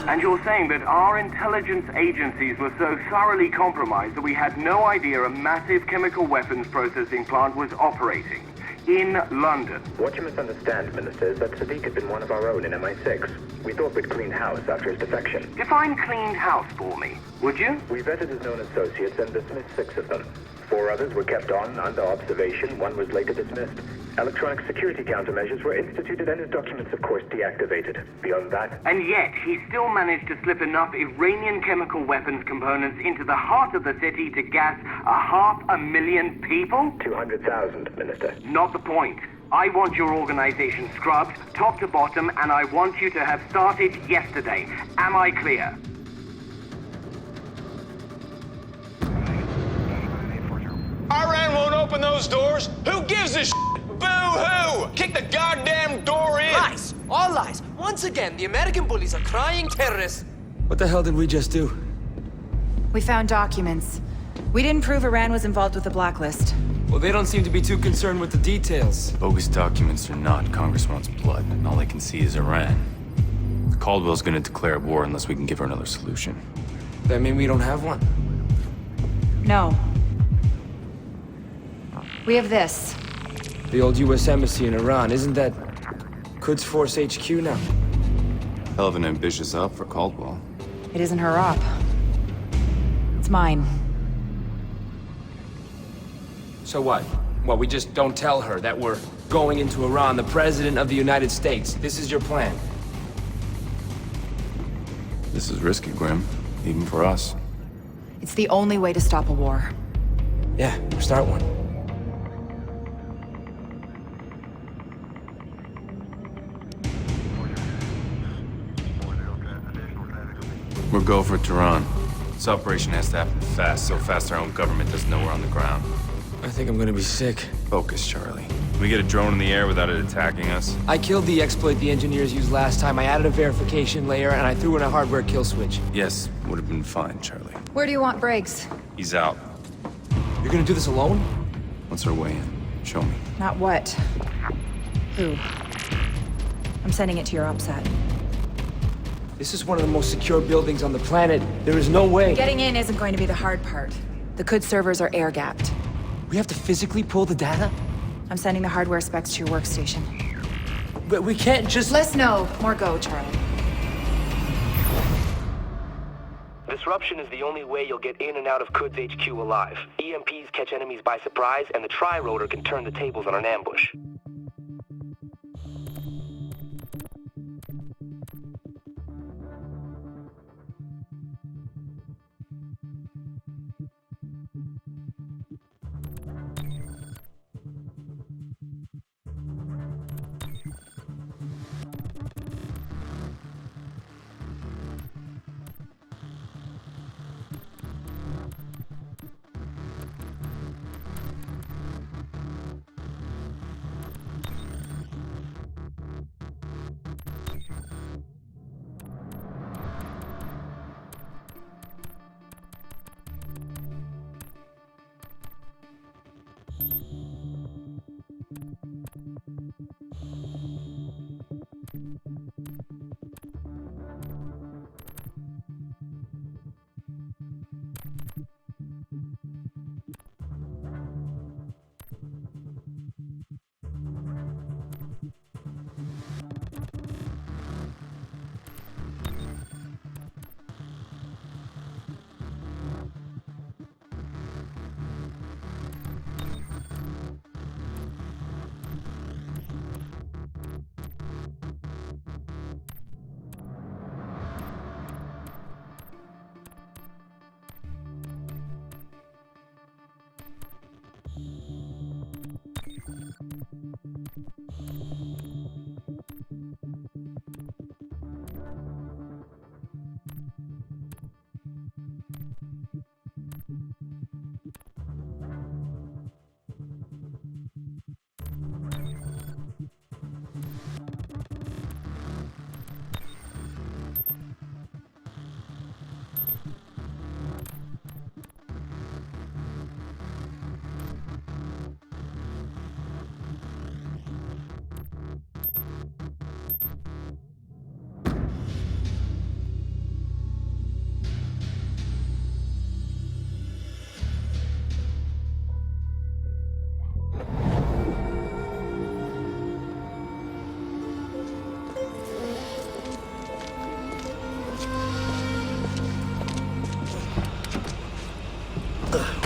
And you're saying that our intelligence agencies were so thoroughly compromised that we had no idea a massive chemical weapons processing plant was operating in London? What you misunderstand, Minister, is that Sadiq had been one of our own in MI6. We thought we'd cleaned house after his defection. Define cleaned house for me, would you? We vetted his known associates and dismissed 6 of them. 4 others were kept on, under observation. 1 was later dismissed. Electronic security countermeasures were instituted and his documents, of course, deactivated. Beyond that... And yet, he still managed to slip enough Iranian chemical weapons components into the heart of the city to gas 500,000 people? 200,000, Minister. Not the point. I want your organization scrubbed, top to bottom, and I want you to have started yesterday. Am I clear? Iran won't open those doors. Who gives a shit? Boo-hoo! Kick the goddamn door in! Lies! All lies! Once again, the American bullies are crying terrorists. What the hell did we just do? We found documents. We didn't prove Iran was involved with the Blacklist. Well, they don't seem to be too concerned with the details. Bogus documents or not, Congress wants blood, and all they can see is Iran. Caldwell's gonna declare war unless we can give her another solution. That mean we don't have one? No. We have this. The old U.S. Embassy in Iran, isn't that Quds Force HQ now? Hell of an ambitious op for Caldwell. It isn't her op. It's mine. So what? What, we just don't tell her that we're going into Iran, the President of the United States. This is your plan. This is risky, Grim. Even for us. It's the only way to stop a war. Yeah, start one. We're go for Tehran. This operation has to happen fast, so fast our own government doesn't know we're on the ground. I think I'm gonna be sick. Focus, Charlie. Can we get a drone in the air without it attacking us? I killed the exploit the engineers used last time. I added a verification layer, and I threw in a hardware kill switch. Yes, would have been fine, Charlie. Where do you want Briggs? He's out. You're gonna do this alone? What's our way in? Show me. Not what. Who? I'm sending it to your OPSAT. This is one of the most secure buildings on the planet. There is no way. Getting in isn't going to be the hard part. The Quds servers are air-gapped. We have to physically pull the data? I'm sending the hardware specs to your workstation. But we can't just... Less no, more go, Charlie. Disruption is the only way you'll get in and out of Quds HQ alive. EMPs catch enemies by surprise, and the tri-rotor can turn the tables on an ambush.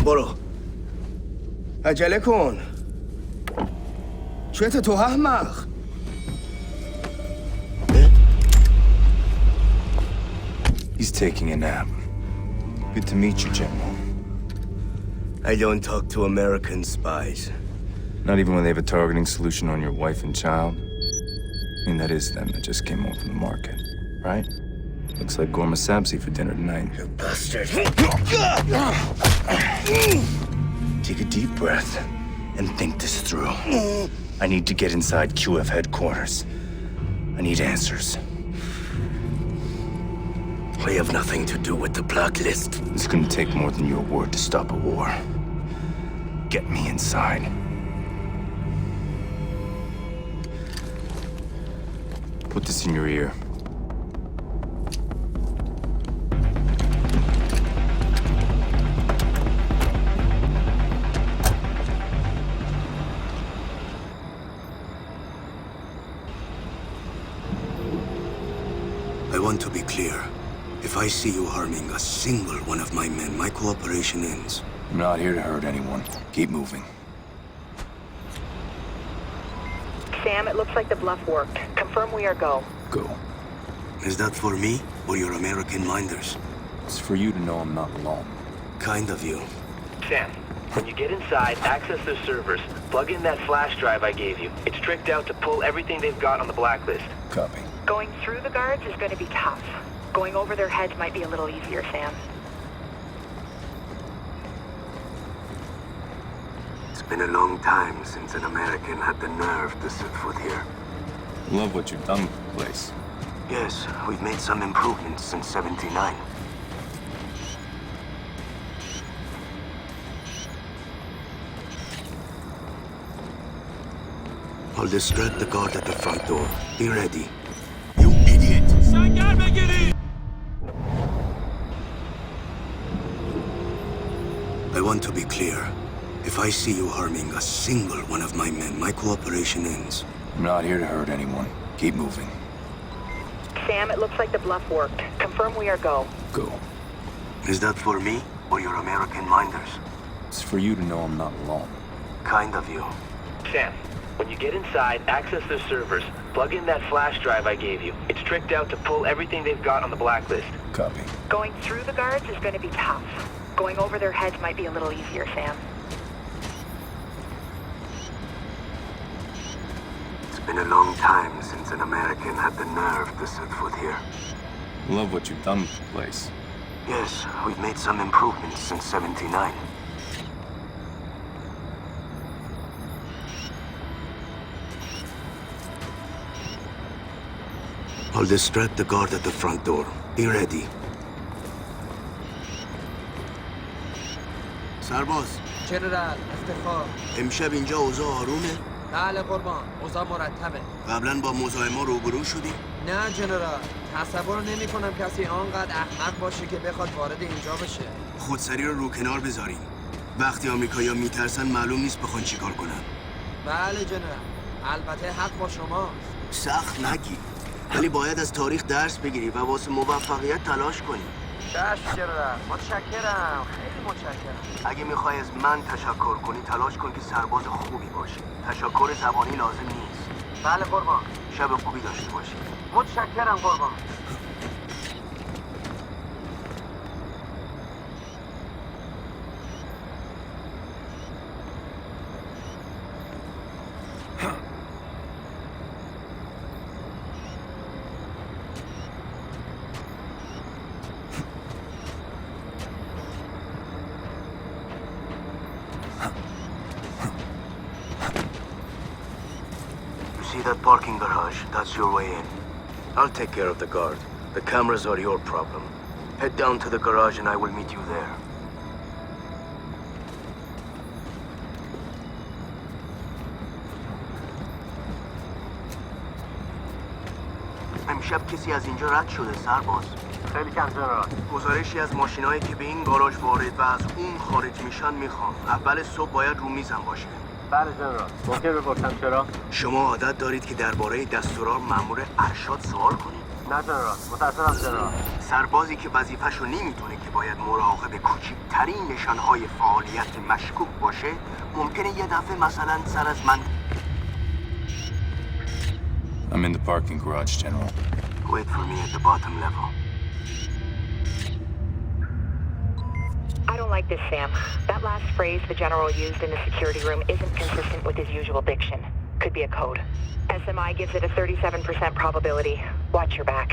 برو عجله کن چته تو احمق He's taking a nap. Good to meet you, General. I don't talk to American spies. Not even when they have a targeting solution on your wife and child? I mean, that is them that just came home from the market, right? Looks like Gorma Sabzi for dinner tonight. You bastard. Take a deep breath and think this through. I need to get inside QF headquarters. I need answers. I have nothing to do with the Blacklist. It's gonna take more than your word to stop a war. Get me inside. Put this in your ear. I want to be clear. If I see you harming a single one of my men, my cooperation ends. I'm not here to hurt anyone. Keep moving. Sam, it looks like the bluff worked. Confirm we are go. Go. Is that for me or your American minders? It's for you to know I'm not alone. Kind of you. Sam, when you get inside, access their servers. Plug in that flash drive I gave you. It's tricked out to pull everything they've got on the Blacklist. Copy. Going through the guards is going to be tough. Going over their heads might be a little easier, Sam. It's been a long time since an American had the nerve to set foot here. Love what you've done with the place. Yes, we've made some improvements since '79. I'll distract the guard at the front door. Be ready. You idiot! I want to be clear. If I see you harming a single one of my men, my cooperation ends. I'm not here to hurt anyone. Keep moving. Sam, it looks like the bluff worked. Confirm we are go. Go. Is that for me or your American minders? It's for you to know I'm not alone. Kind of you. Sam, when you get inside, access their servers. Plug in that flash drive I gave you. It's tricked out to pull everything they've got on the Blacklist. Copy. Going through the guards is going to be tough. Going over their heads might be a little easier, Sam. It's been a long time since an American had the nerve to set foot here. Love what you've done with the place. Yes, we've made some improvements since '79. I'll distract the guard at the front door. Be ready. سرباز جنرال افتخار امشب اینجا اوضاع آرومه؟ بله قربان اوضاع مرتبه قبلا با مزاحما روبرو شدی؟ نه جنرال تصور نمی کنم کسی آنقدر احمق باشه که بخواد وارد اینجا بشه خودسری رو کنار بذارین وقتی آمریکایی‌ها میترسن معلوم نیست بخوان چیکار کنن بله جنرال البته حق با شماست سخت نگی ولی باید از تاریخ درس بگیری و واسه موفقیت تلاش کنی چشم جنرال متشکرم خیلی متشکرم اگه میخوای از من تشکر کنی تلاش کن که سرباز خوبی باشی تشکر زبانی لازم نیست بله قربان شب خوبی داشته باشی متشکرم قربان That parking garage, that's your way in. I'll take care of the guard. The cameras are your problem. Head down to the garage and I will meet you there. امشب کسی از اینجا رد شده سرباز. خیلی کم جنرال. گزارشی از ماشینایی که به این گاراژ وارد و از اون خارج میشن میخوام. اول صبح باید رو میزم باشه. بله جنرال. ممکن بپرسم چرا؟ شما عادت دارید که درباره دستورات مأمور ارشاد سوال کنید؟ نه جنرال، متاسفم جنرال. سربازی که وظیفه‌شو نمیدونه که باید مراقب کوچکترین نشانهای فعالیت مشکوک باشه ممکنه یه دفعه مثلا سر از من. I'm in the parking garage, General. Wait for me at the bottom level. I don't like this, Sam. That last phrase the General used in the security room isn't consistent with his usual diction. Could be a code. SMI gives it a 37% probability. Watch your back.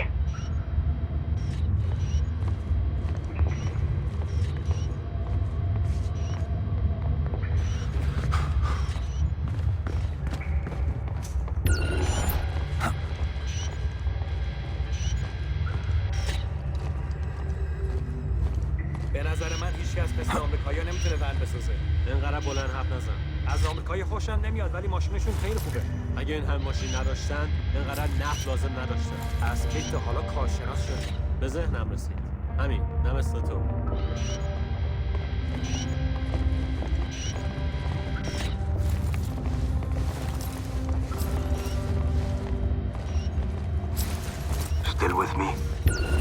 به نظر من هیچ کس مثل آمریکایی‌ها نمیتونه ون بسازه. اینقدر بلند حرف نزن. از آمریکایی خوشم نمیاد ولی ماشینشون خیلی خوبه. اگه این هم ماشین نداشتن، اینقدر نفت لازم نداشتن. از کی تا حالا کارشناس شد. به ذهنم رسید. همین، نه مثل تو. Still with me?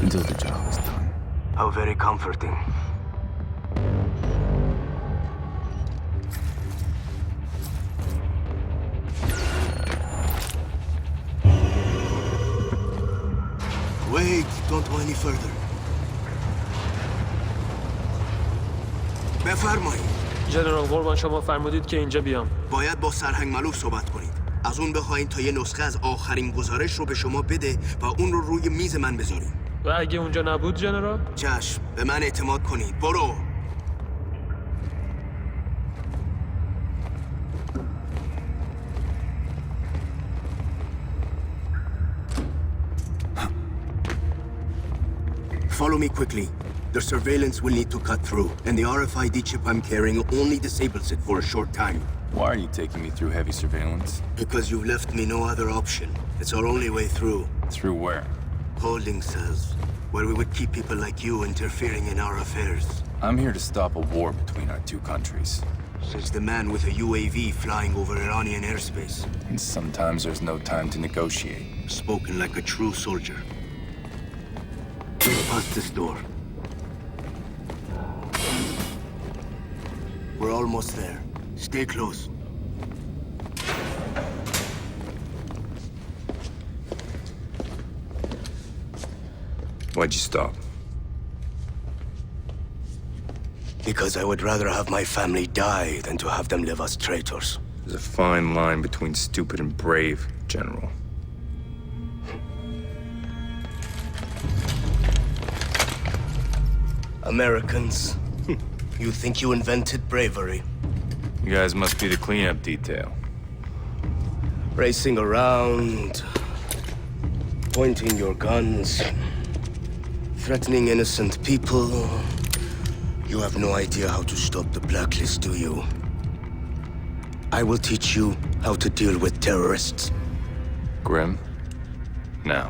Until the job is done. How very comforting. Wait, don't go any further. بفرمایید. جنرال قربان شما فرمودید که اینجا بیام. باید با سرهنگ ملوف صحبت کنید. از اون بخواین تا یه نسخه از آخرین گزارش رو به شما بده و اون رو روی میز من بذارید. و اگه اونجا نبود جنرال؟ چشم، به من اعتماد کنید. برو. Follow me quickly. The surveillance will need to cut through, and the RFID chip I'm carrying only disables it for a short time. Why are you taking me through heavy surveillance? Because you've left me no other option. It's our only way through. Through where? Holding cells, where we would keep people like you interfering in our affairs. I'm here to stop a war between our two countries. Says the man with a UAV flying over Iranian airspace. And sometimes there's no time to negotiate. Spoken like a true soldier. Just past this door. We're almost there. Stay close. Why'd you stop? Because I would rather have my family die than to have them live as traitors. There's a fine line between stupid and brave, General. Americans, you think you invented bravery? You guys must be the cleanup detail. Racing around, pointing your guns, threatening innocent people. You have no idea how to stop the Blacklist, do you? I will teach you how to deal with terrorists. Grim? Now.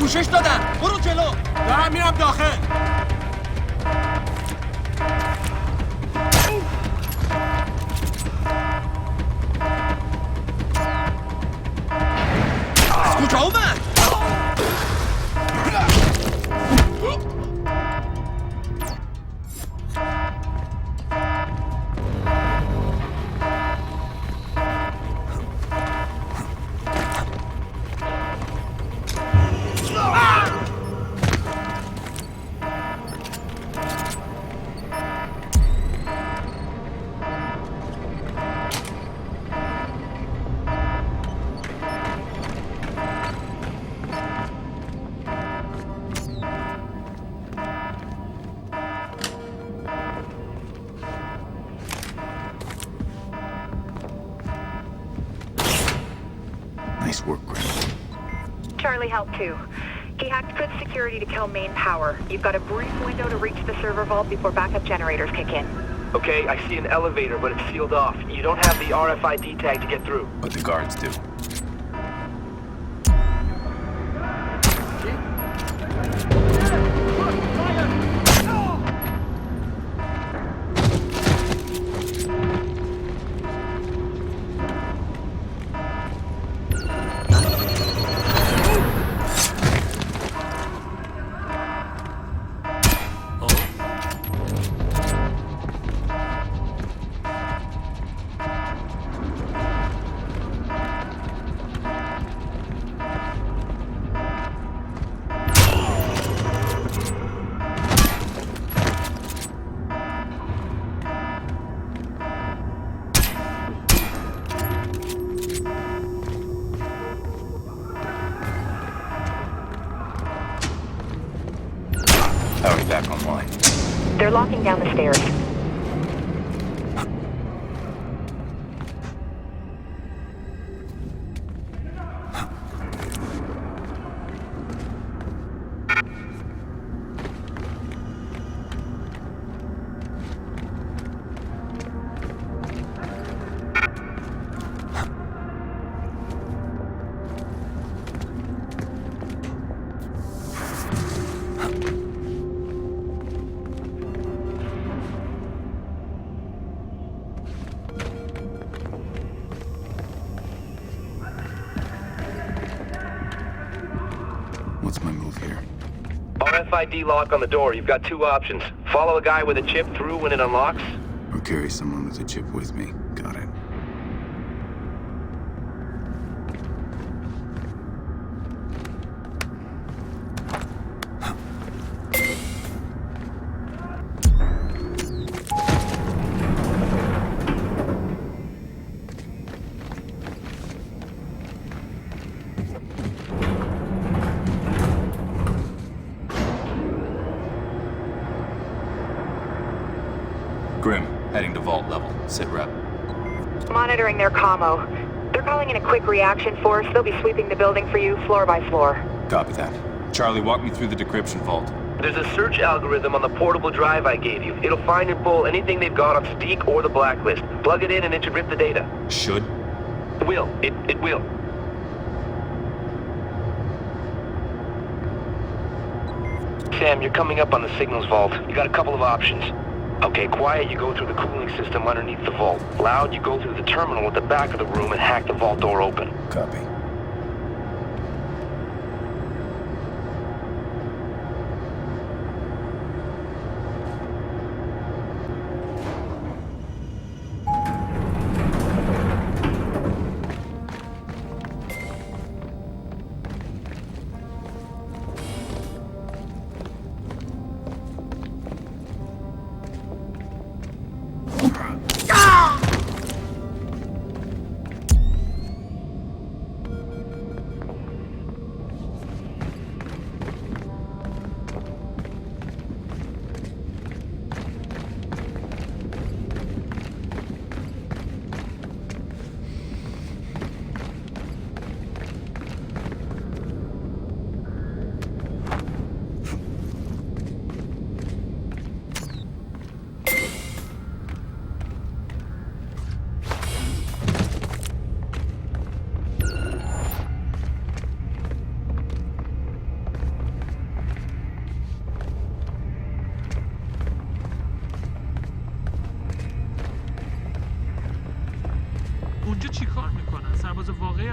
پوشش دادن. برو جلو. دارم میرم داخل. از کجا اومد؟ Nice work, Grim. Charlie helped too. He hacked good security to kill main power. You've got a brief window to reach the server vault before backup generators kick in. Okay, I see an elevator, but it's sealed off. You don't have the RFID tag to get through. But the guards do. Power back online. They're locking down the stairs. What's my move here? RFID lock on the door. You've got two options. Follow a guy with a chip through when it unlocks. Or carry someone with a chip with me. Got it. Grim, heading to vault level. Sit rep. Monitoring their commo. They're calling in a quick reaction force. They'll be sweeping the building for you, floor by floor. Copy that. Charlie, walk me through the decryption vault. There's a search algorithm on the portable drive I gave you. It'll find and pull anything they've got on Steak or the Blacklist. Plug it in and it should rip the data. Should? Will. It will. Sam, you're coming up on the signals vault. You got a couple of options. Okay, quiet, you go through the cooling system underneath the vault. Loud, you go through the terminal at the back of the room and hack the vault door open. Copy.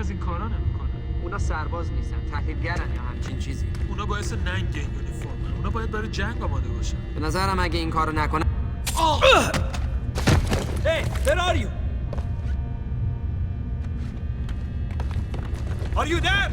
از این کارا نمیکنه. اونا سرباز نیستن، تحلیلگرن یا همچین چیزی. اونا باعث ننگ یونیفرمن. اونا باید برای جنگ آماده باشن. به نظرم اگه این کارو نکنن. Hey, where are you? Are you there?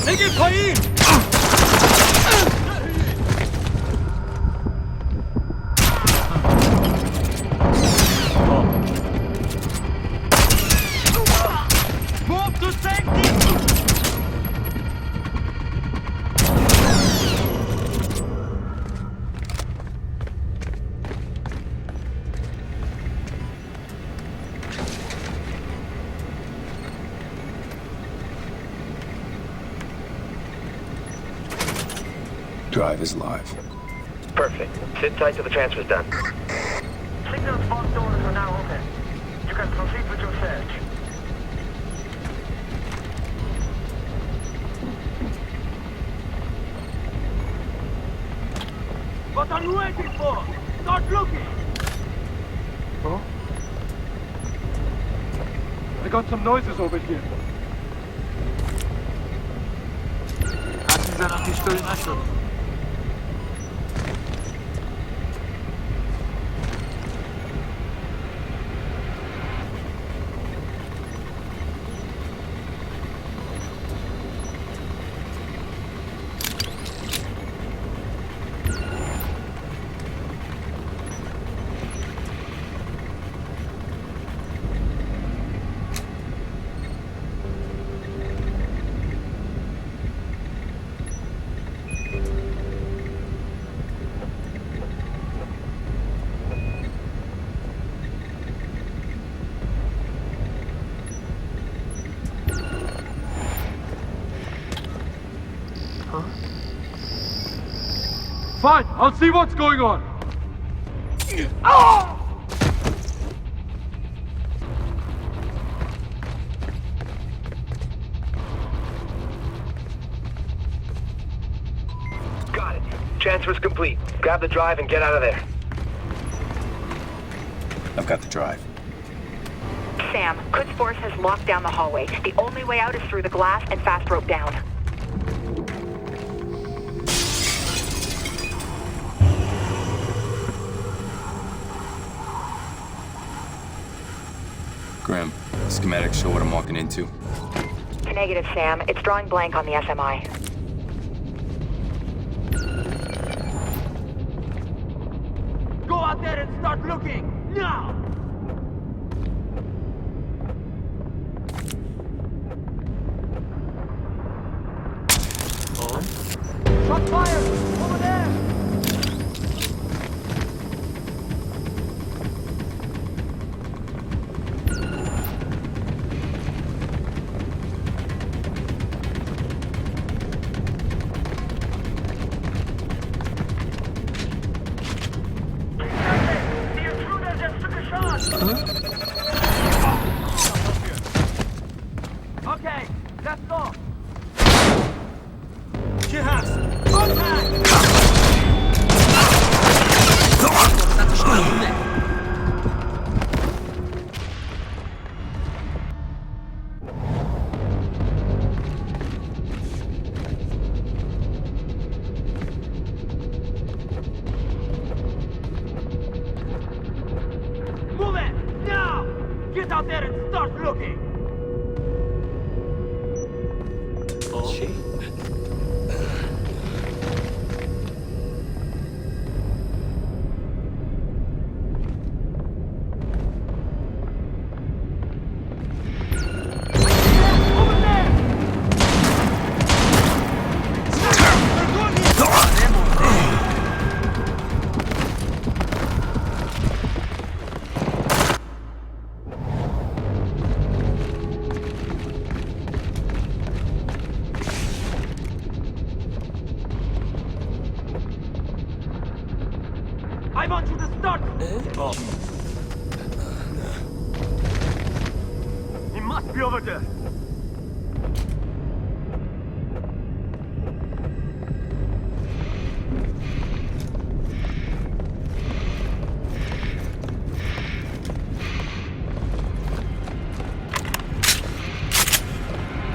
بگیر پایین! Move to safety! Drive is live. Perfect. Sit tight till the transfer's done. Signal vault doors are now open. You can proceed with your search. What are you waiting for? Start looking! Huh? I got some noises over here. میزنم پیشتاری نشد. Fine, I'll see what's going on. Got it. Transfer's complete. Grab the drive and get out of there. I've got the drive. Sam, Quds Force has locked down the hallway. The only way out is through the glass and fast rope down. Grim, schematics show what I'm walking into. Negative, Sam. It's drawing blank on the SMI. Go out there and start looking! Now! Shot fire! Over there! Okay, let's go! She has! Move it! Now! Get out there and start looking! vault. He must be over there.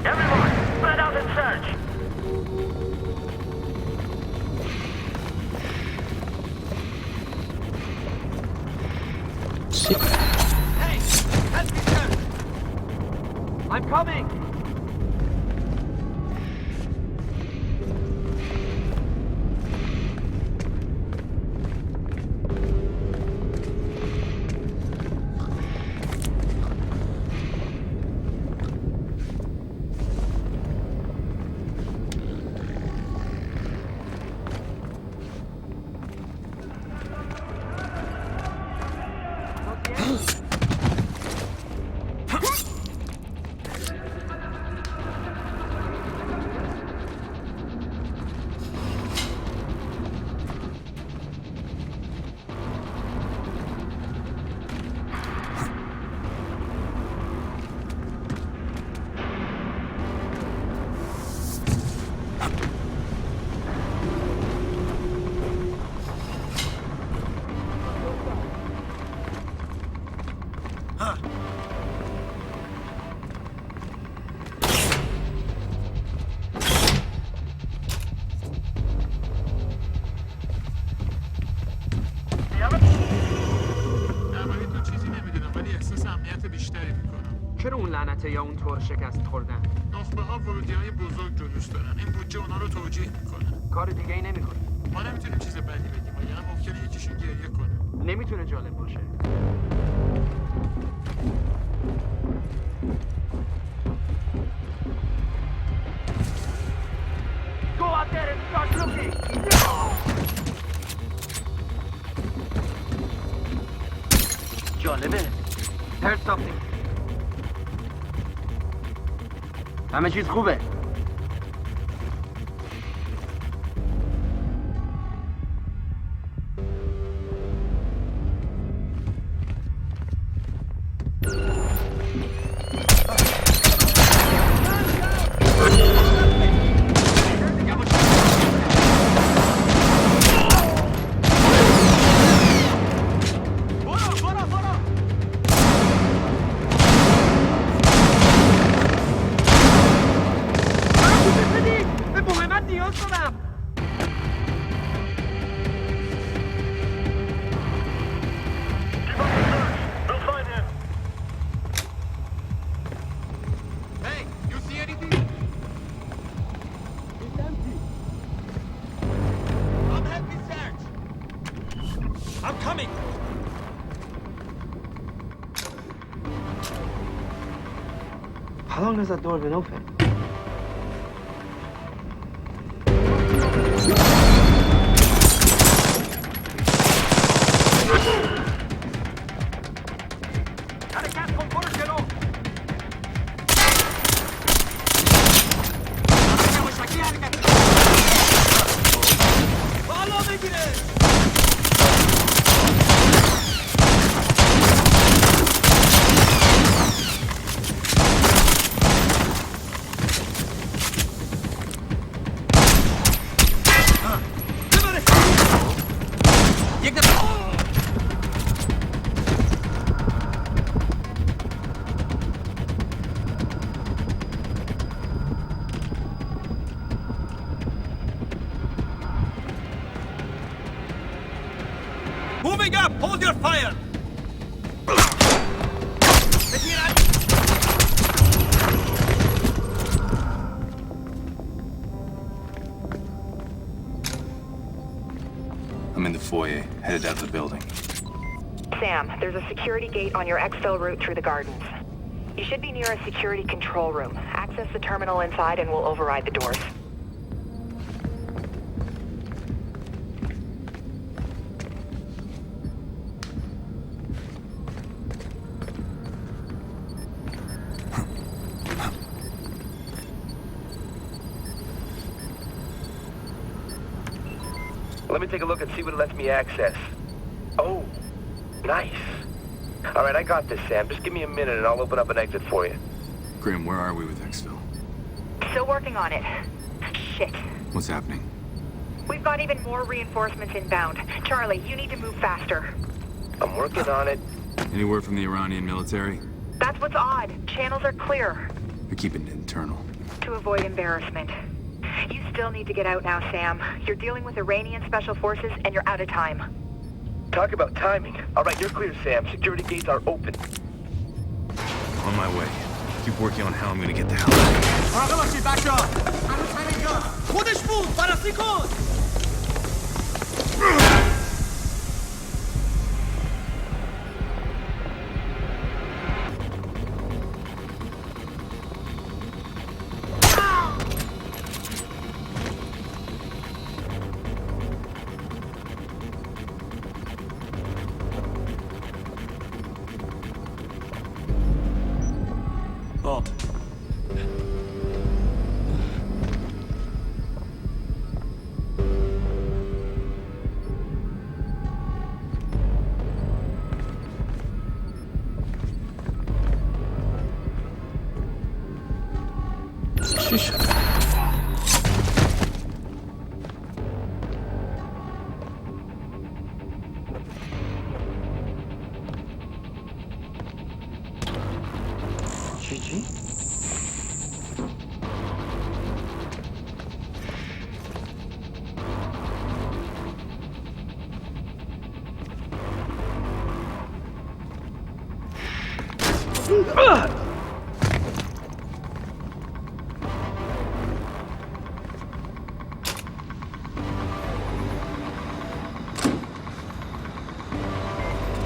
Everyone, spread out and search. Hey! Help me, sir! I'm coming! چرا اون لعنته یا اون طور شکست خوردن؟ نخبه ها ورودی‌های بزرگ رو دوست دارن. این بودجه اونا رو توجیه میکنه. کار دیگه ای نمیکنه. ما نمیتونیم چیز بدی بگیم وگرنه ممکنه یکیشون گریه کنه. نمیتونه جالب باشه. Go out there and start looking. جالبه. Heard something. همه چیز خوبه. I'm coming! How long has that door been open? Moving up! Hold your fire! I'm in the foyer, headed out of the building. Sam, there's a security gate on your exfil route through the gardens. You should be near a security control room. Access the terminal inside and we'll override the doors. Let me take a look and see what it lets me access. Oh, Nice. All right, I got this, Sam. Just give me a minute and I'll open up an exit for you. Graham, where are we with Exfil? Still working on it. Shit. What's happening? We've got even more reinforcements inbound. Charlie, you need to move faster. I'm working on it. Any word from the Iranian military? That's what's odd. Channels are clear. They're keeping it internal. To avoid embarrassment. You still need to get out now, Sam. You're dealing with Iranian special forces and you're out of time. Talk about timing. All right, you're clear, Sam. Security gates are open. On my way. Keep working on how I'm gonna get the hell out. مراقب باشید بچه‌ها. هنوز همینجاست. خودش بود. بررسی کن. چی شد؟ چی؟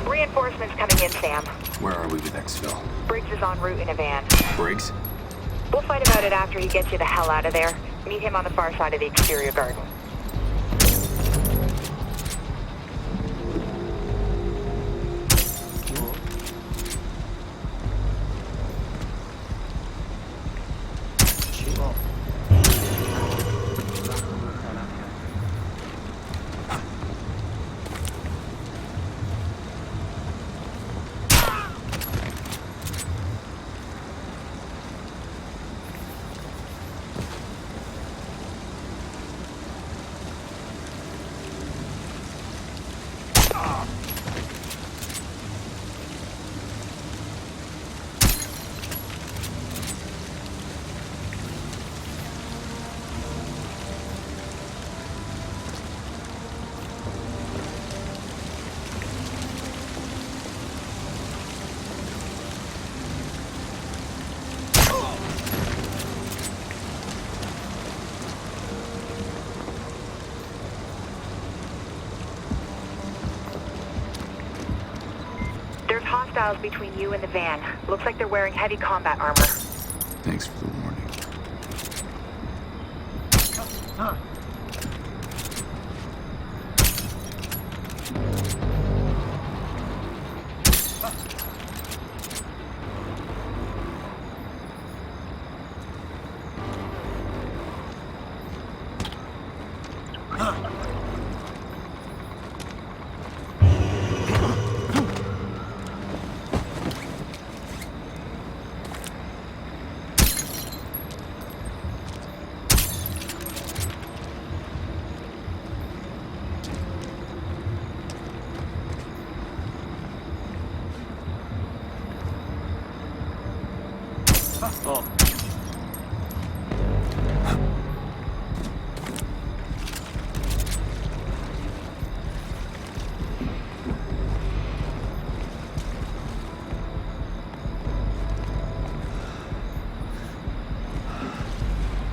Reinforcements coming in, Sam. Where are we with Exfil? Briggs is en route in a van. Briggs? We'll fight about it after he gets you the hell out of there. Meet him on the far side of the exterior garden. Hostiles between you and the van. Looks like they're wearing heavy combat armor. Thanks for the warning.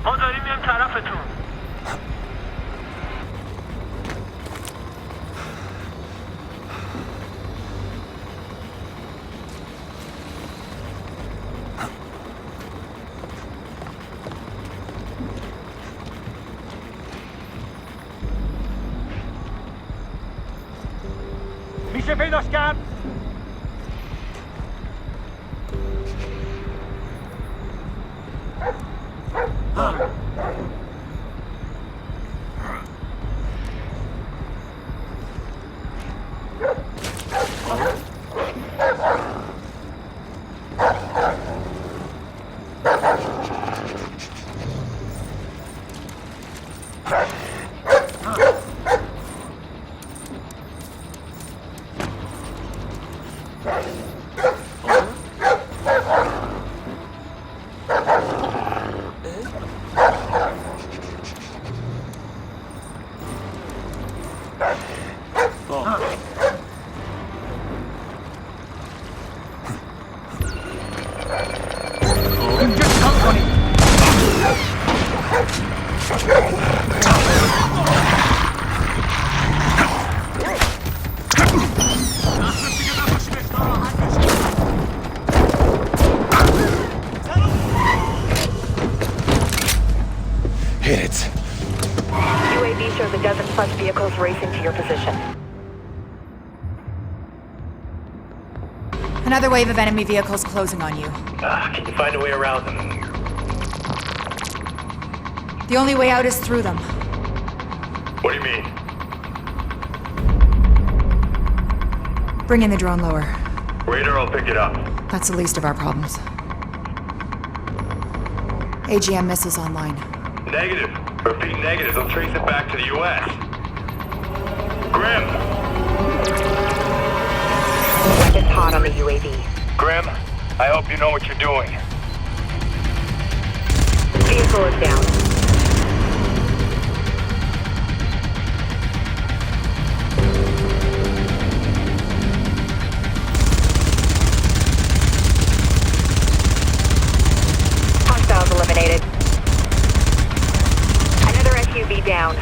ما داریم میایم طرفتون. میشه پیداش کرد؟ Hit it. UAV shows a dozen plus vehicles racing to your position. Another wave of enemy vehicles closing on you. Can you find a way around them? The only way out is through them. What do you mean? Bring in the drone lower. Radar will pick it up. That's the least of our problems. AGM missiles online. Negative. Repeat negative. They'll trace it back to the U.S. Grim! Weapons hot on the UAV. Grim, I hope you know what you're doing. Vehicle is down. Hostiles eliminated. Another SUV down.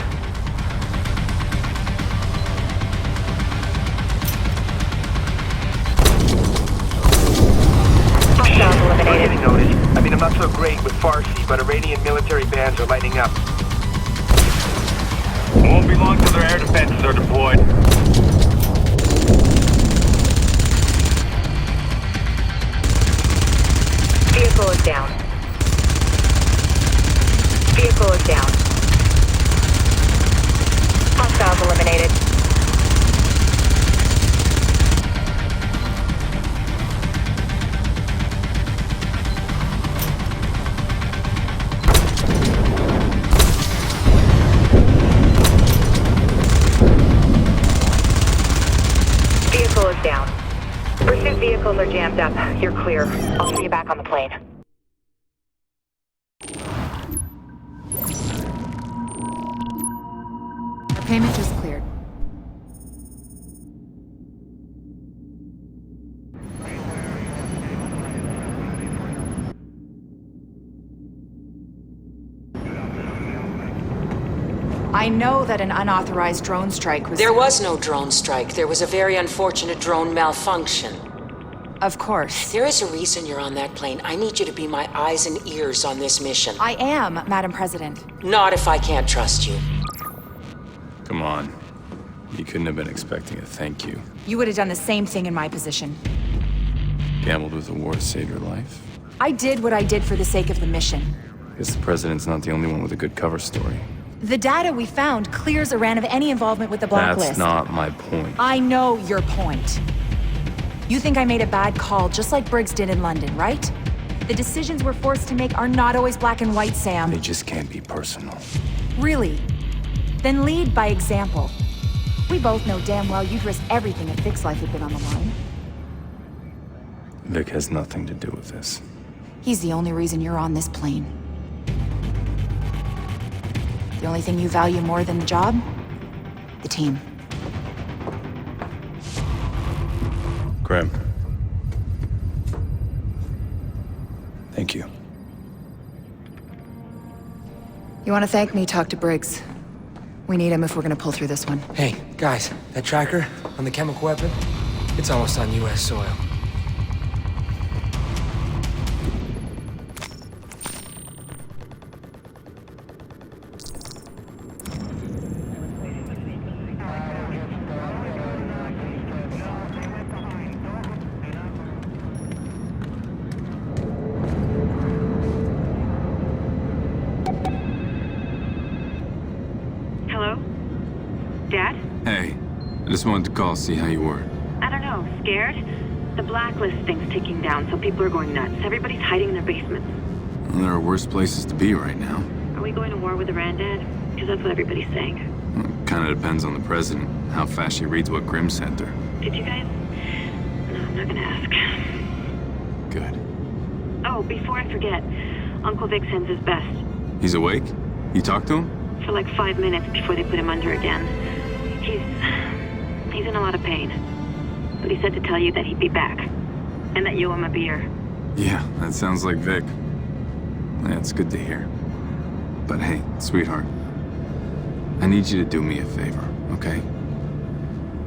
Hostiles eliminated. Getting noticed. I mean, I'm not so great with Farsi, but Iranian military bands are lighting up. Won't be long till their air defenses are deployed. Vehicle is down. Vehicle is down. Hostiles eliminated. Vehicle is down. Pursuit vehicles are jammed up. You're clear. I'll see you back on the plane. Our payment just cleared. I know that an unauthorized drone strike was... There was no drone strike. There was a very unfortunate drone malfunction. Of course. There is a reason you're on that plane. I need you to be my eyes and ears on this mission. I am, Madam President. Not if I can't trust you. Come on. You couldn't have been expecting a thank you. You would have done the same thing in my position. Gambled with the war to save your life? I did what I did for the sake of the mission. Guess the president's not the only one with a good cover story. The data we found clears Iran of any involvement with the Blacklist. That's not my point. I know your point. You think I made a bad call, just like Briggs did in London, right? The decisions we're forced to make are not always black and white, Sam. They just can't be personal. Really? Then lead by example. We both know damn well you'd risk everything if Vic's life had been on the line. Vic has nothing to do with this. He's the only reason you're on this plane. The only thing you value more than the job? The team. Grim. Thank you. You want to thank me, talk to Briggs. We need him if we're gonna pull through this one. Hey, guys, that tracker on the chemical weapon, it's almost on U.S. soil. Dad? Hey, I just wanted to call, see how you were. I don't know. Scared? The Blacklist thing's ticking down, so people are going nuts. Everybody's hiding in their basements. Well, there are worse places to be right now. Are we going to war with Iran, Dad? Because that's what everybody's saying. Well, it kind of depends on the president, how fast she reads what Grim sent her. Did you guys... No, I'm not gonna ask. Good. Oh, before I forget, Uncle Vic sends his best. He's awake? You talked to him? For like 5 minutes before they put him under again. He's in a lot of pain. But he said to tell you that he'd be back. And that you owe him a beer. Yeah, that sounds like Vic. Yeah, it's good to hear. But hey, sweetheart, I need you to do me a favor, okay?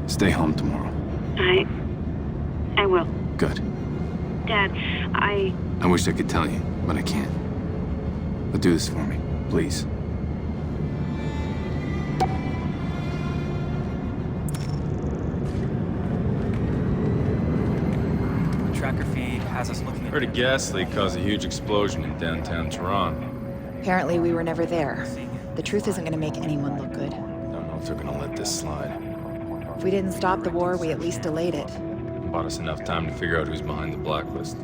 Stay home tomorrow. I will. Good. Dad, I wish I could tell you, but I can't. But do this for me, please. Tracker feed has us looking at... Heard a gas leak caused a huge explosion in downtown Toronto. Apparently we were never there. The truth isn't gonna make anyone look good. Don't know if they're gonna let this slide. If we didn't stop the war, we at least delayed it. Bought us enough time to figure out who's behind the Blacklist.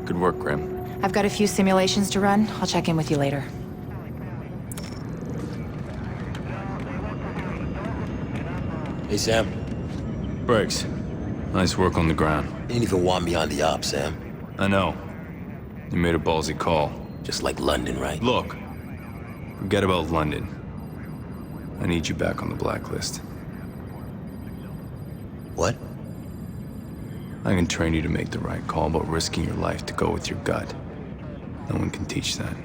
Good work, Grim. I've got a few simulations to run. I'll check in with you later. Hey, Sam. Briggs. Nice work on the ground. You didn't even want me on the op, Sam. I know. You made a ballsy call. Just like London, right? Look. Forget about London. I need you back on the Blacklist. What? I can train you to make the right call, but risking your life to go with your gut. No one can teach that.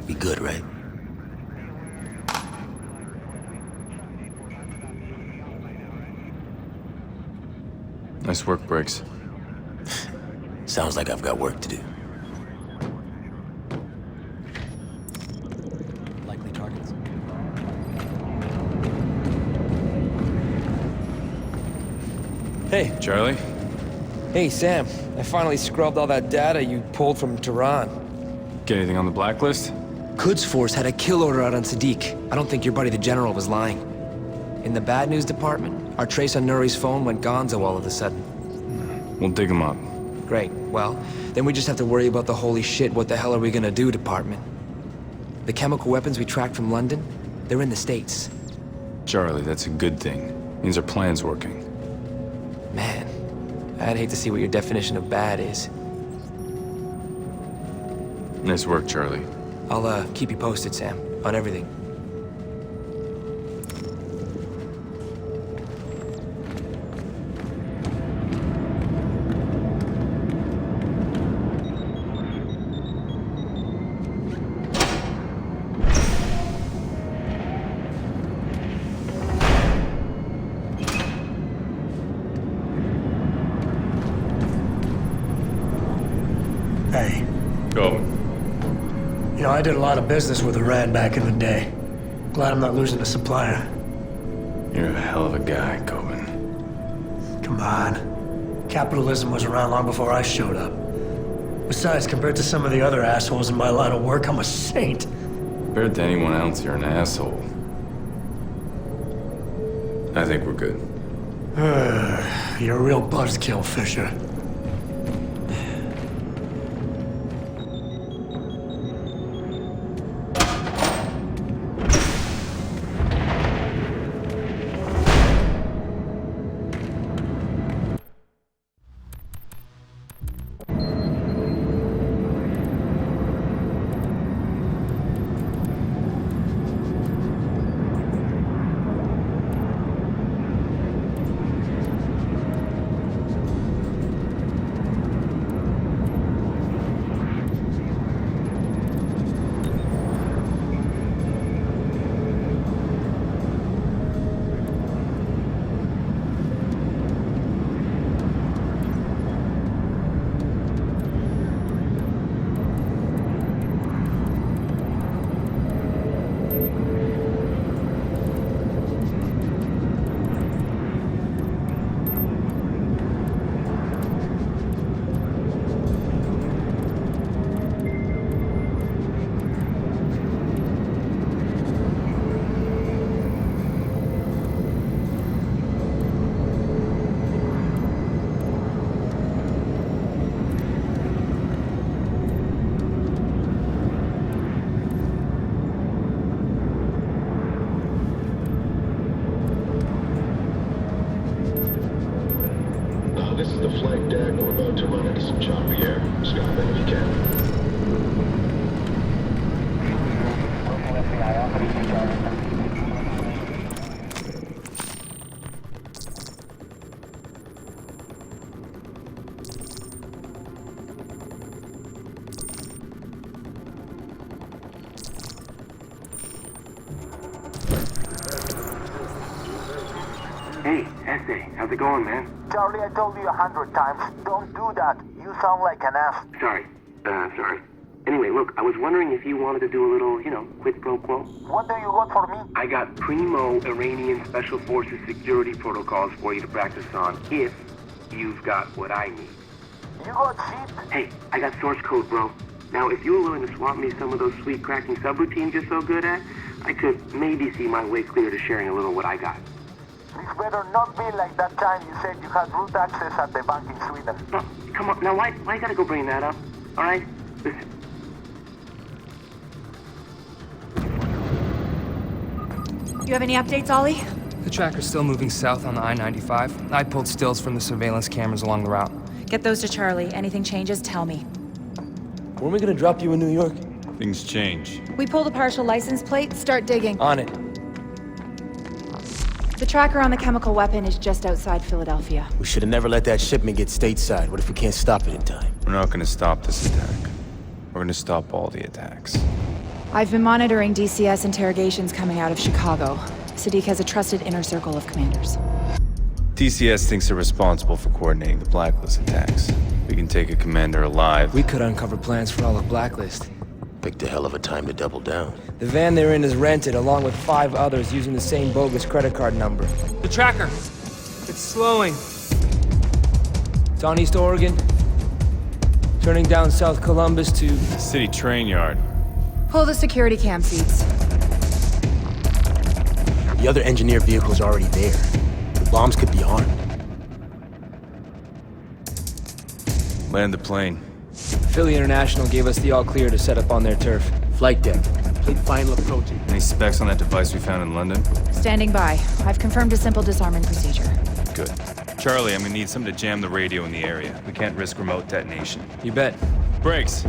Be good, right? Nice work, Briggs. Sounds like I've got work to do. Likely targets. Hey. Charlie? Hey, Sam. I finally scrubbed all that data you pulled from Tehran. Get anything on the Blacklist? Quds Force had a kill order out on Sadiq. I don't think your buddy the General was lying. In the bad news department, our trace on Nuri's phone went gonzo all of a sudden. We'll dig him up. Great. Well, then we just have to worry about the holy shit, what the hell are we gonna do department. The chemical weapons we tracked from London, they're in the States. Charlie, that's a good thing. Means our plan's working. Man, I'd hate to see what your definition of bad is. Nice work, Charlie. I'll keep you posted, Sam, on everything. Hey. Go. You know, I did a lot of business with Iran back in the day. Glad I'm not losing a supplier. You're a hell of a guy, Coben. Come on. Capitalism was around long before I showed up. Besides, compared to some of the other assholes in my line of work, I'm a saint. Compared to anyone else, you're an asshole. I think we're good. You're a real buzzkill, Fisher. the flight deck. We're about to run into some choppy air. Scout that if you can. Hey, Essay, how's it going, man? Charlie, I told you 100 times, don't do that. You sound like an ass. Sorry. Anyway, look, I was wondering if you wanted to do a little, quid pro quo. What do you got for me? I got primo Iranian Special Forces security protocols for you to practice on if you've got what I need. You got shit? Hey, I got source code, bro. Now, if you were willing to swap me some of those sweet cracking subroutines you're so good at, I could maybe see my way clear to sharing a little what I got. This better not be like that time you said you had root access at the bank in Sweden. No, come on, now why you gotta go bring that up? Alright? Listen. You have any updates, Ollie? The tracker's still moving south on the I-95. I pulled stills from the surveillance cameras along the route. Get those to Charlie. Anything changes, tell me. When are we gonna drop you in New York? Things change. We pull the partial license plate, start digging. On it. The tracker on the chemical weapon is just outside Philadelphia. We should have never let that shipment get stateside. What if we can't stop it in time? We're not gonna stop this attack. We're gonna stop all the attacks. I've been monitoring DCS interrogations coming out of Chicago. Sadiq has a trusted inner circle of commanders. DCS thinks they're responsible for coordinating the Blacklist attacks. We can take a commander alive. We could uncover plans for all of Blacklist. Picked a hell of a time to double down. The van they're in is rented, along with 5 others using the same bogus credit card number. The tracker! It's slowing. It's on East Oregon. Turning down South Columbus to... City train yard. Pull the security cam feeds. The other engineer vehicle's already there. The bombs could be armed. Land the plane. Philly International gave us the all-clear to set up on their turf. Flight deck. Complete final approach. Any specs on that device we found in London? Standing by. I've confirmed a simple disarmament procedure. Good. Charlie, I'm gonna need something to jam the radio in the area. We can't risk remote detonation. You bet. Brakes.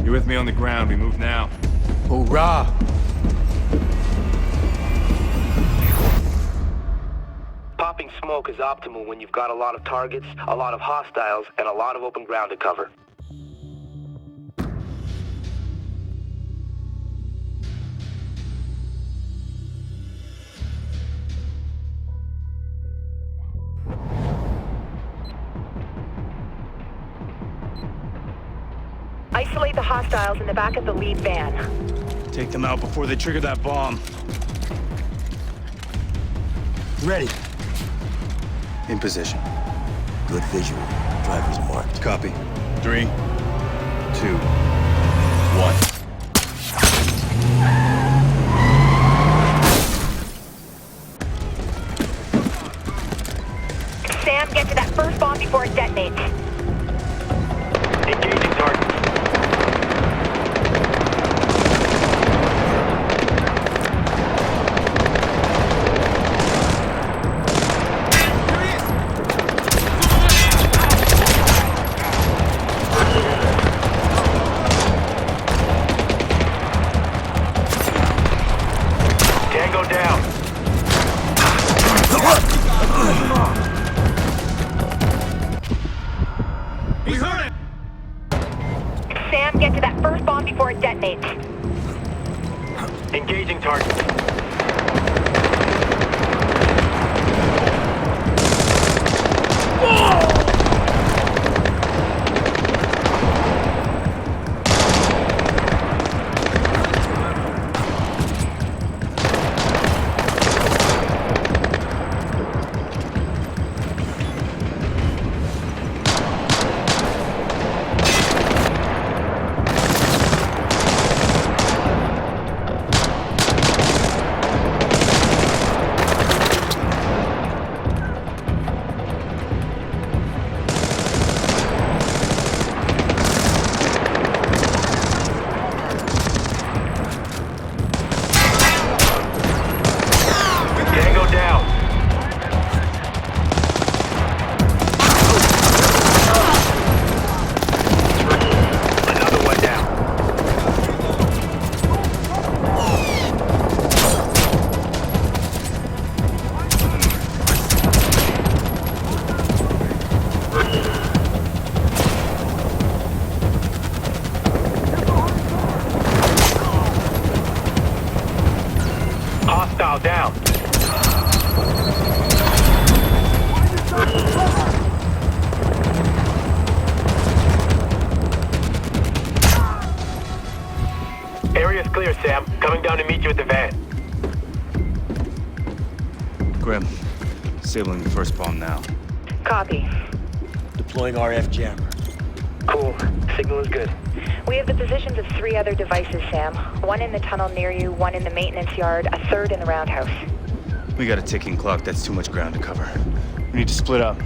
You're with me on the ground. We move now. Hoorah! Popping smoke is optimal when you've got a lot of targets, a lot of hostiles, and a lot of open ground to cover. Isolate the hostiles in the back of the lead van. Take them out before they trigger that bomb. Ready. In position. Good visual. Driver's marked. Copy. 3, 2, 1. Sam, get to that first bomb before it detonates. Engaging target. Tango down. We heard it! Grim, disabling the first bomb now. Copy. Deploying RF jammer. Cool. Signal is good. We have the positions of 3 other devices, Sam. 1 in the tunnel near you, 1 in the maintenance yard, a 3rd in the roundhouse. We got a ticking clock. That's too much ground to cover. We need to split up.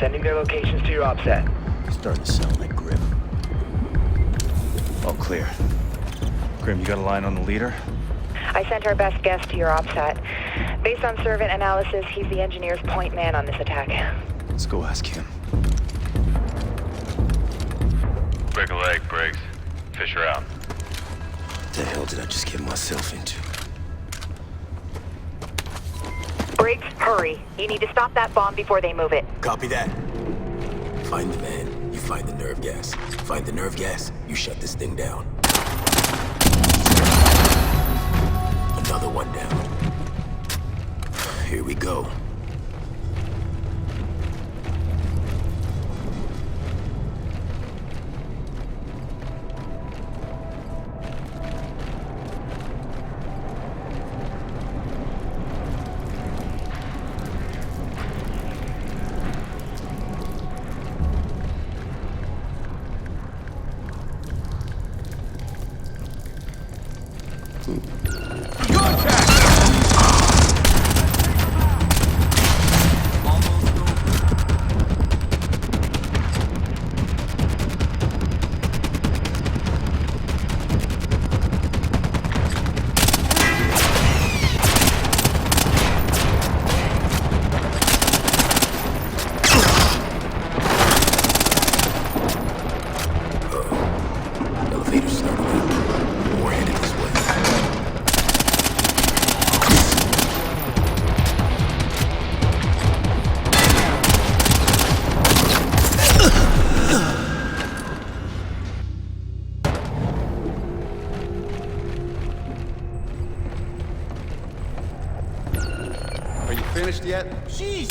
Sending their locations to your OPSAT. Starting to sound like Grim. All clear. Grim, you got a line on the leader? I sent our best guess to your OPSAT. Based on servant analysis, he's the engineer's point man on this attack. Let's go ask him. Break a leg, Briggs. Fisher out. What the hell did I just get myself into? Briggs, hurry. You need to stop that bomb before they move it. Copy that. Find the man, you find the nerve gas. Find the nerve gas, you shut this thing down. Another one down. Here we go. Finished yet? Jeez!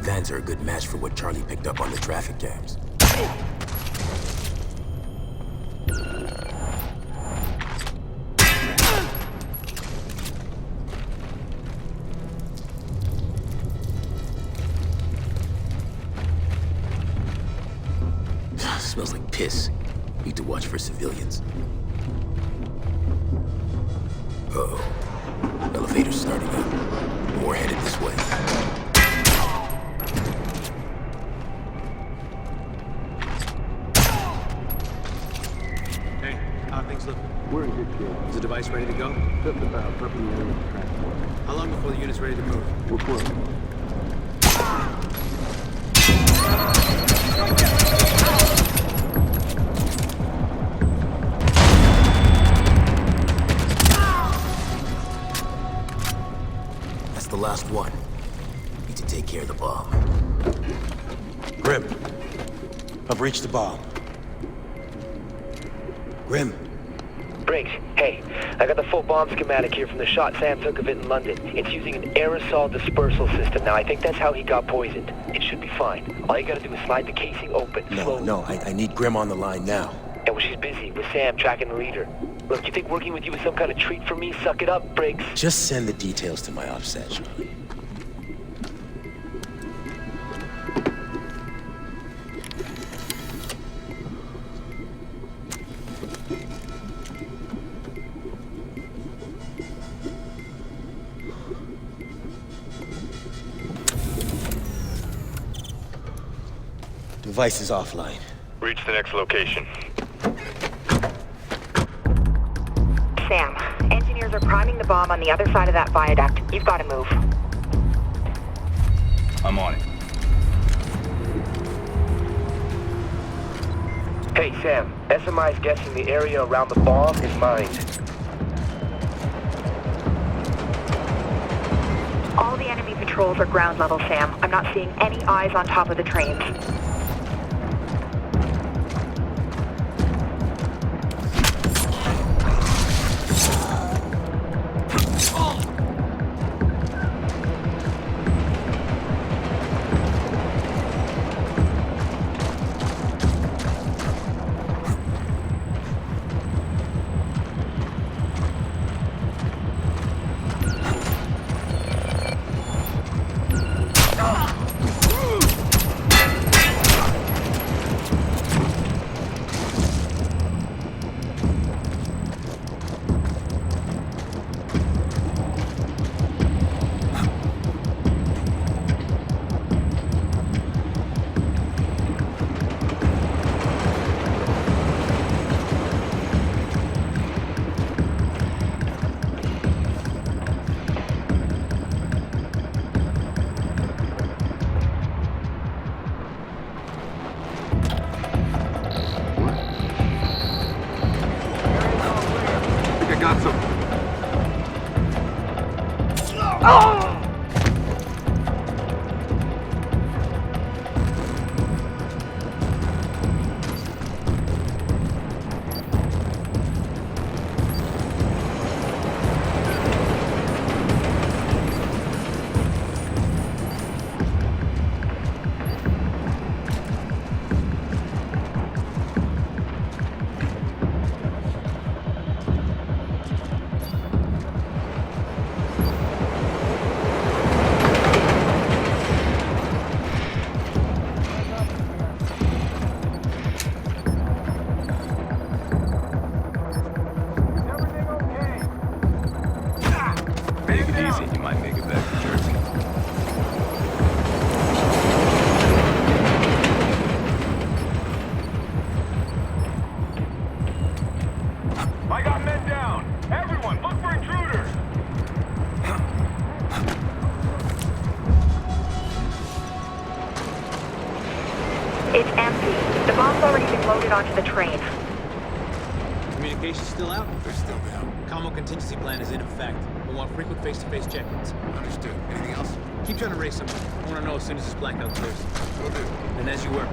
Vans are a good match for what Charlie picked up on the traffic cams. Smells like piss. Need to watch for civilians. Uh-oh. Elevator's starting up. More headed this way. We're in good shape. Is the device ready to go? Just about. Prepping the area for transport. How long before the unit's ready to move? We're close. That's the last one. Need to take care of the bomb. Grim, I've reached the bomb. Grim. Briggs, hey, I got the full bomb schematic here from the shot Sam took of it in London. It's using an aerosol dispersal system. Now, I think that's how he got poisoned. It should be fine. All you gotta do is slide the casing open. No, I need Grim on the line now. And well, she's busy with Sam tracking the leader. Look, you think working with you is some kind of treat for me? Suck it up, Briggs. Just send the details to my OPSAT, Charlie. Device is offline. Reach the next location. Sam, engineers are priming the bomb on the other side of that viaduct. You've got to move. I'm on it. Hey, Sam. SMI's guessing the area around the bomb is mined. All the enemy controls are ground level, Sam. I'm not seeing any eyes on top of the trains. It's empty. The bomb's already been loaded onto the train. Communication's still out? They're still down. Commo contingency plan is in effect. We'll want frequent face-to-face check-ins. Understood. Anything else? Keep trying to raise them. I want to know as soon as this blackout clears. Will do. And as you were.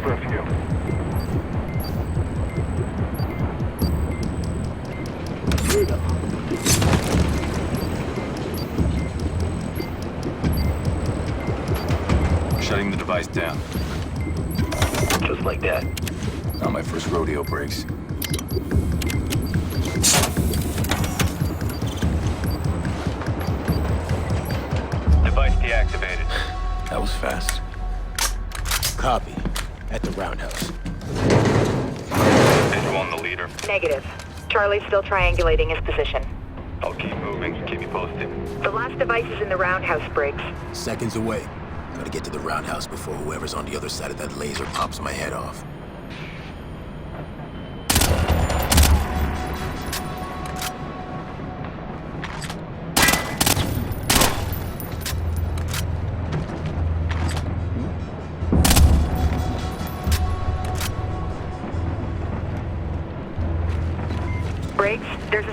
For a few. Shutting the device down. Just like that. Now my first rodeo breaks. Device deactivated. That was fast. Copy. At the roundhouse. Visual on the leader. Negative. Charlie's still triangulating his position. I'll keep moving. Keep me posted. The last device is in the roundhouse, Briggs. Seconds away. Gotta get to the roundhouse before whoever's on the other side of that laser pops my head off.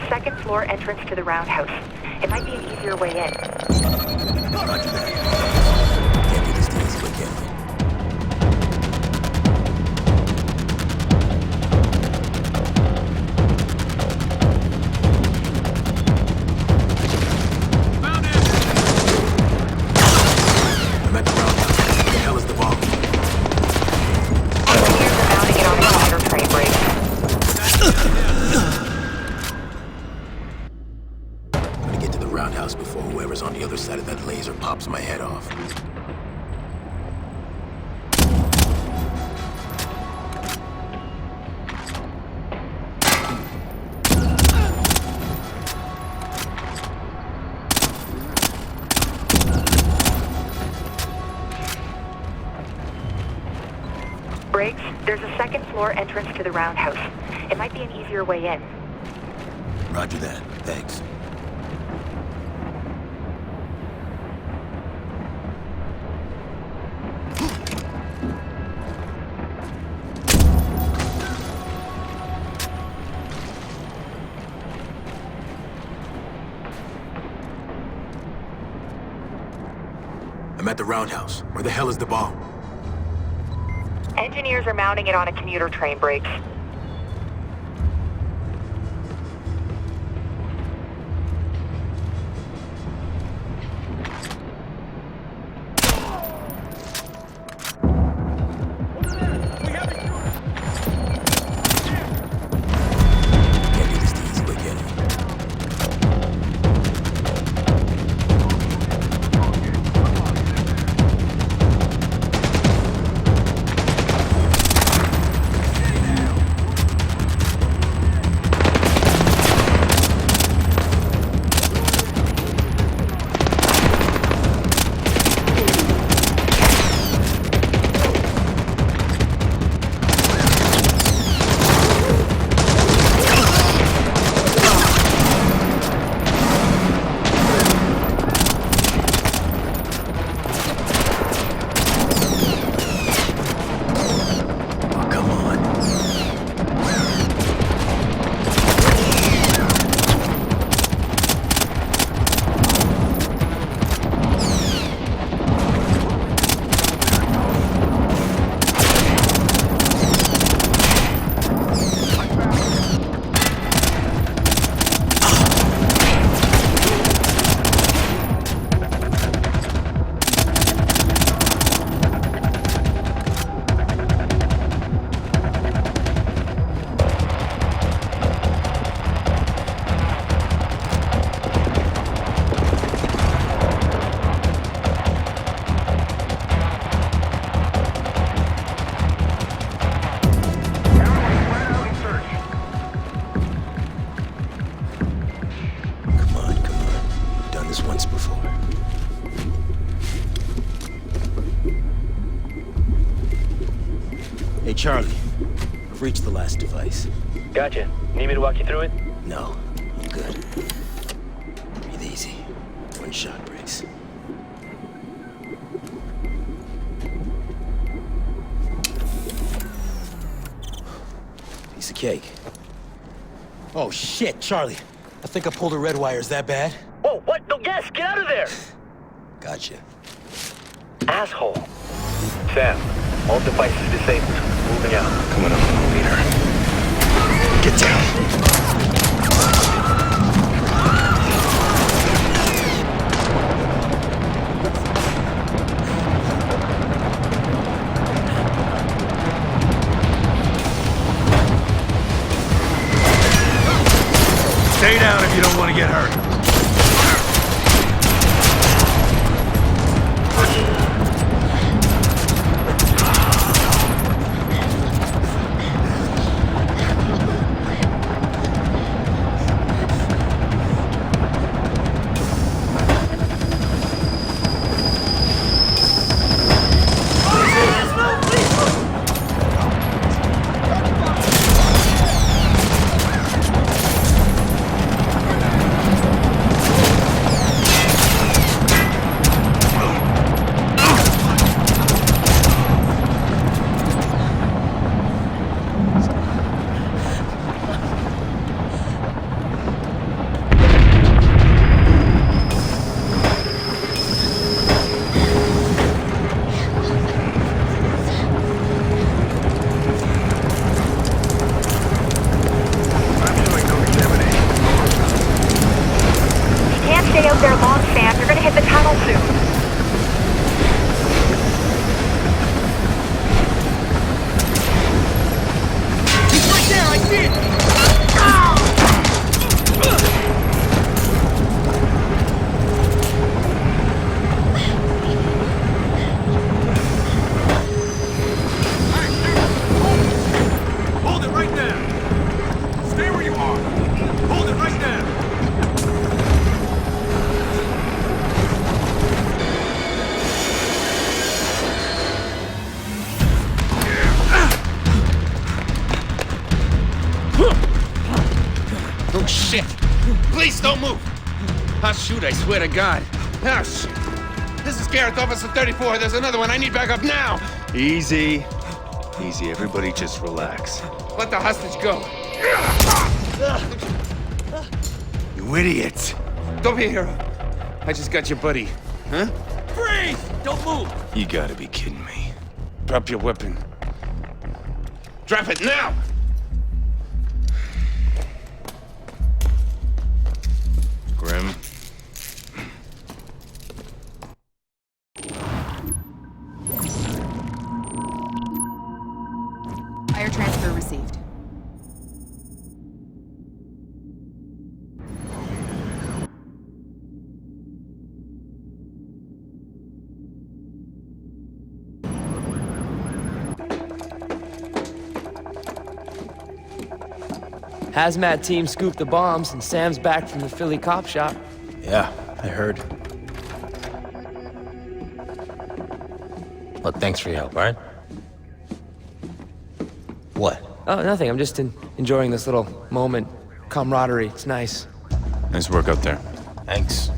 a second floor entrance to the roundhouse. It might be an easier way in. Roger that. Can't do this the easy way, can we? I'm at the roundhouse. What the hell is the bomb? Engineers are mounting it on a commuter train break. I'm gonna get to the roundhouse before whoever's on the other side of that laser pops my head off. Briggs, there's a second floor entrance to the roundhouse. It might be an easier way in. Roger that. Thanks. I'm at the roundhouse. Where the hell is the bomb? Engineers are mounting it on a commuter train, Briggs. Can't do this the easy way, can we? Hey, Charlie. I've reached the last device. Gotcha. Need me to walk you through it? No, I'm good. Breathe easy. One shot, Briggs. Piece of cake. Oh, shit, Charlie. I think I pulled a red wire. Is that bad? Whoa, what? No, yes, get out of there! Gotcha. Asshole. Sam, all devices disabled. Moving out. Coming up on the leader. Get down. Stay down if you don't want to get hurt. there long, Sam. You're gonna hit the tunnel soon. He's right there, I see it! Hold it right there! Stay where you are! Hold it right there! Oh, shit! Please don't move! I'll shoot, I swear to God. Oh, shit. This is Gareth, Officer 34. There's another one. I need backup now! Easy. Easy, everybody just relax. Let the hostage go. You idiot! Don't be a hero. I just got your buddy. Huh? Freeze! Don't move! You gotta be kidding me. Drop your weapon. Drop it now! Grim. Wire transfer received. Hazmat team scooped the bombs, and Sam's back from the Philly cop shop. Yeah, I heard. Look, thanks for your help, alright? What? Oh, nothing. I'm just enjoying this little moment. Camaraderie. It's nice. Nice work out there. Thanks.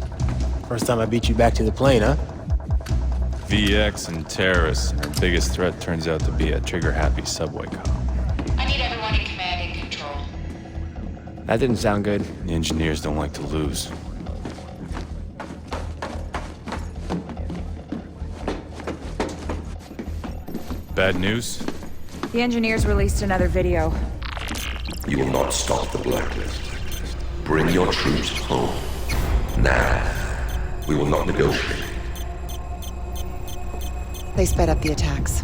First time I beat you back to the plane, huh? VX and terrorists, and our biggest threat turns out to be a trigger-happy subway cop. I need everyone in command in control. That didn't sound good. The engineers don't like to lose. Bad news? The engineers released another video. You will not stop the Blacklist. Bring your troops home. Now. We will not negotiate. They sped up the attacks.